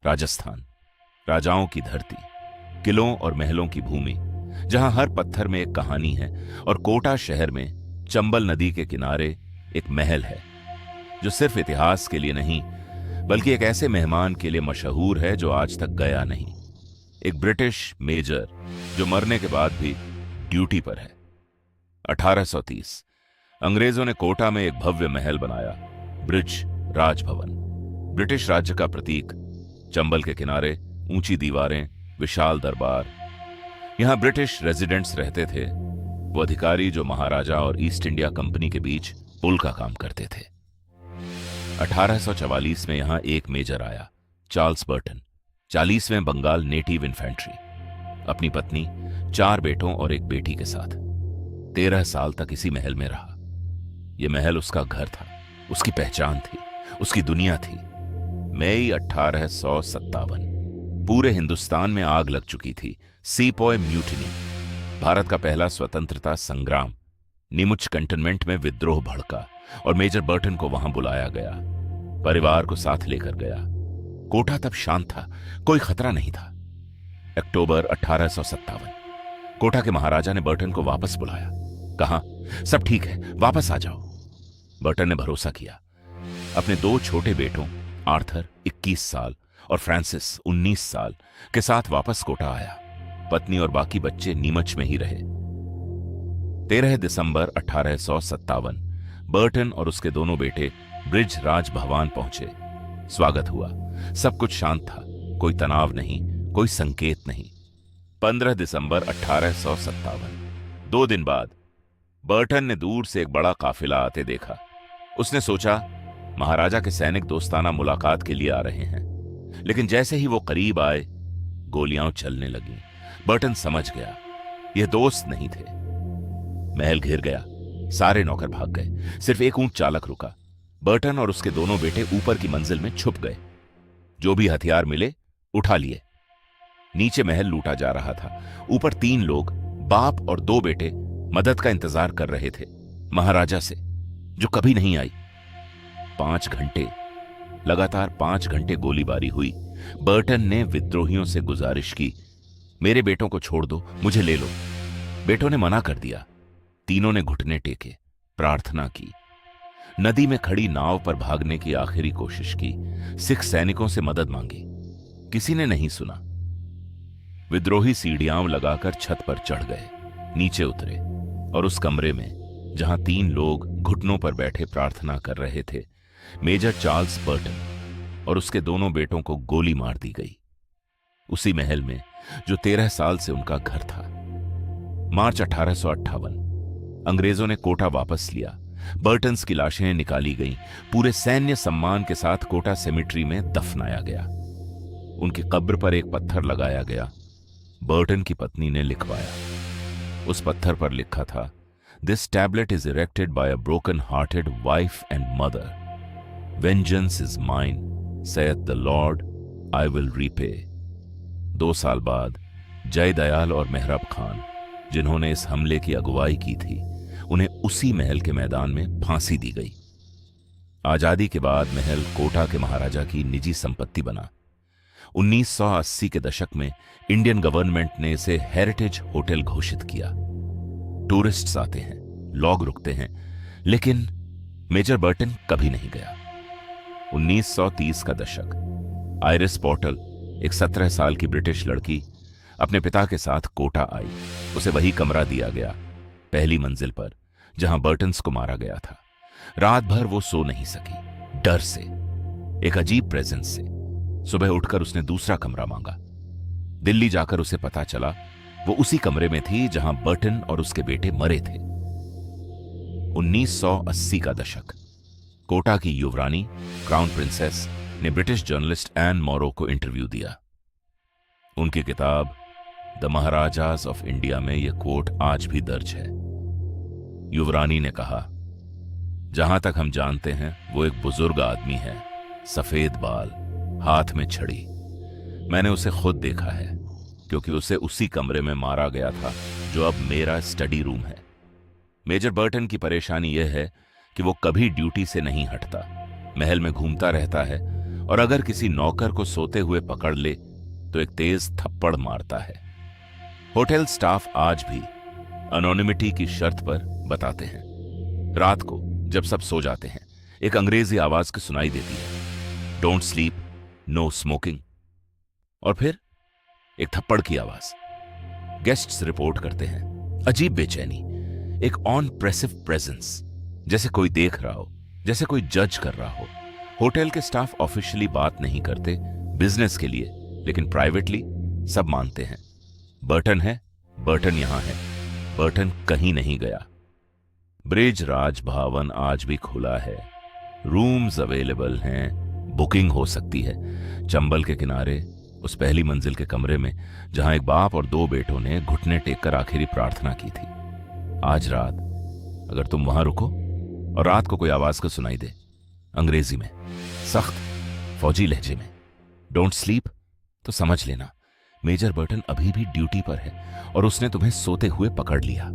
राजस्थान, राजाओं की धरती, किलों और महलों की भूमि, जहां हर पत्थर में एक कहानी है। और कोटा शहर में चंबल नदी के किनारे एक महल है जो सिर्फ इतिहास के लिए नहीं बल्कि एक ऐसे मेहमान के लिए मशहूर है जो आज तक गया नहीं। एक ब्रिटिश मेजर जो मरने के बाद भी ड्यूटी पर है। 1830 अंग्रेजों ने कोटा में एक भव्य महल बनाया, ब्रिज राजभवन। ब्रिटिश राज्य का प्रतीक, चंबल के किनारे ऊंची दीवारें, विशाल दरबार। यहां ब्रिटिश रेजिडेंट्स रहते थे, वो अधिकारी जो महाराजा और ईस्ट इंडिया कंपनी के बीच पुल का काम करते थे। 1844 में यहां एक मेजर आया, चार्ल्स बर्टन, 40वें बंगाल नेटिव इन्फेंट्री, अपनी पत्नी, 4 बेटों और एक बेटी के साथ 13 साल तक इसी महल में रहा। यह महल उसका घर था, उसकी पहचान थी, उसकी दुनिया थी। मई 1857 पूरे हिंदुस्तान में आग लग चुकी थी। सीपॉय म्यूटिनी, भारत का पहला स्वतंत्रता संग्राम। नीमुच कंटोनमेंट में विद्रोह भड़का और मेजर बर्टन को वहां बुलाया गया, परिवार को साथ लेकर गया। कोटा तब शांत था, कोई खतरा नहीं था। अक्टूबर 1857 कोटा के महाराजा ने बर्टन को वापस बुलाया, कहा सब ठीक है, वापस आ जाओ। बर्टन ने भरोसा किया। अपने 2 छोटे बेटों आर्थर 21 साल और फ्रांसिस 19 साल के साथ वापस कोटा आया। पत्नी और बाकी बच्चे नीमच में ही रहे। 13 दिसंबर 1857 बर्टन और उसके दोनों बेटे ब्रिज राज भवन पहुंचे। स्वागत हुआ, सब कुछ शांत था, कोई तनाव नहीं, कोई संकेत नहीं। 15 दिसंबर 1857 2 दिन बाद बर्टन ने दूर से एक बड़ा काफिला आते देखा। उसने सोचा महाराजा के सैनिक दोस्ताना मुलाकात के लिए आ रहे हैं, लेकिन जैसे ही वो करीब आए गोलियां चलने लगीं। बर्टन समझ गया ये दोस्त नहीं थे। महल घिर गया, सारे नौकर भाग गए, सिर्फ एक ऊंट चालक रुका। बर्टन और उसके दोनों बेटे ऊपर की मंजिल में छुप गए। जो भी हथियार मिले उठा लिए। नीचे महल लूटा जा रहा था। ऊपर 3 लोग, बाप और 2 बेटे, मदद का इंतजार कर रहे थे महाराजा से, जो कभी नहीं आई। 5 घंटे, लगातार 5 घंटे गोलीबारी हुई। बर्टन ने विद्रोहियों से गुजारिश की, मेरे बेटों को छोड़ दो, मुझे ले लो। बेटों ने मना कर दिया। तीनों ने घुटने टेके, प्रार्थना की। नदी में खड़ी नाव पर भागने की आखिरी कोशिश की। सिख सैनिकों से मदद मांगी, किसी ने नहीं सुना। विद्रोही सीढ़ियां लगाकर छत पर चढ़ गए, नीचे उतरे और उस कमरे में जहां 3 लोग घुटनों पर बैठे प्रार्थना कर रहे थे, मेजर चार्ल्स बर्टन और उसके दोनों बेटों को गोली मार दी गई, उसी महल में जो 13 साल से उनका घर था। मार्च 1858 अंग्रेजों ने कोटा वापस लिया। बर्टन्स की लाशें निकाली गईं, पूरे सैन्य सम्मान के साथ कोटा सेमेट्री में दफनाया गया। उनकी कब्र पर एक पत्थर लगाया गया। बर्टन की पत्नी ने लिखवाया। उस पत्थर पर लिखा था, this tablet is erected by a broken hearted wife and mother. Vengeance is mine, saith the Lord, I will repay. 2 साल बाद जय दयाल और मेहरब खान, जिन्होंने इस हमले की अगुवाई की थी, उन्हें उसी महल के मैदान में फांसी दी गई। आजादी के बाद महल कोटा के महाराजा की निजी संपत्ति बना। 1980 के दशक में इंडियन गवर्नमेंट ने इसे हेरिटेज होटल घोषित किया। टूरिस्ट्स आते हैं, लोग रुकते हैं, लेकिन मेजर बर्टन कभी नहीं गया। 1930 का दशक, आइरिस पोर्टल, एक 17 साल की ब्रिटिश लड़की, अपने पिता के साथ कोटा आई। उसे वही कमरा दिया गया, पहली मंजिल पर, जहां बर्टन्स को मारा गया था। रात भर वो सो नहीं सकी, डर से, एक अजीब प्रेजेंस से। सुबह उठकर उसने दूसरा कमरा मांगा। दिल्ली जाकर उसे पता चला वो उसी कमरे में थी जहां बर्टन और उसके बेटे मरे थे। 1980 का दशक, कोटा की युवरानी क्राउन प्रिंसेस ने ब्रिटिश जर्नलिस्ट एन मोरो को इंटरव्यू दिया। उनकी किताब द महाराजाज ऑफ इंडिया में यह कोट आज भी दर्ज है। युवरानी ने कहा, जहां तक हम जानते हैं वो एक बुजुर्ग आदमी है, सफेद बाल, हाथ में छड़ी। मैंने उसे खुद देखा है, क्योंकि उसे उसी कमरे में मारा गया था जो अब मेरा स्टडी रूम है। मेजर बर्टन की परेशानी यह है कि वो कभी ड्यूटी से नहीं हटता, महल में घूमता रहता है और अगर किसी नौकर को सोते हुए पकड़ ले तो एक तेज थप्पड़ मारता है। होटल स्टाफ आज भी अनोनिमिटी की शर्त पर बताते हैं। रात को जब सब सो जाते हैं, एक अंग्रेजी आवाज की सुनाई देती है, डोंट स्लीप, नो स्मोकिंग। और फिर एक थप्पड़ की आवाज। गेस्ट्स रिपोर्ट करते हैं, अजीब बेचैनी, एक ऑन प्रेसिव प्रेजेंस, जैसे कोई देख रहा हो, जैसे कोई जज कर रहा हो। होटल के स्टाफ ऑफिशियली बात नहीं करते बिजनेस के लिए, लेकिन प्राइवेटली सब मानते हैं बर्टन है, बर्टन यहां है, बर्टन कहीं नहीं गया। ब्रिज राज भवन आज भी खुला है, रूम्स अवेलेबल हैं, बुकिंग हो सकती है। चंबल के किनारे उस पहली मंजिल के कमरे में जहां एक बाप और दो बेटों ने घुटने टेककर आखिरी प्रार्थना की थी। आज रात अगर तुम वहां रुको और रात को कोई आवाज को सुनाई दे, अंग्रेजी में, सख्त फौजी लहजे में, डोंट स्लीप, तो समझ लेना मेजर बर्टन अभी भी ड्यूटी पर है और उसने तुम्हें सोते हुए पकड़ लिया।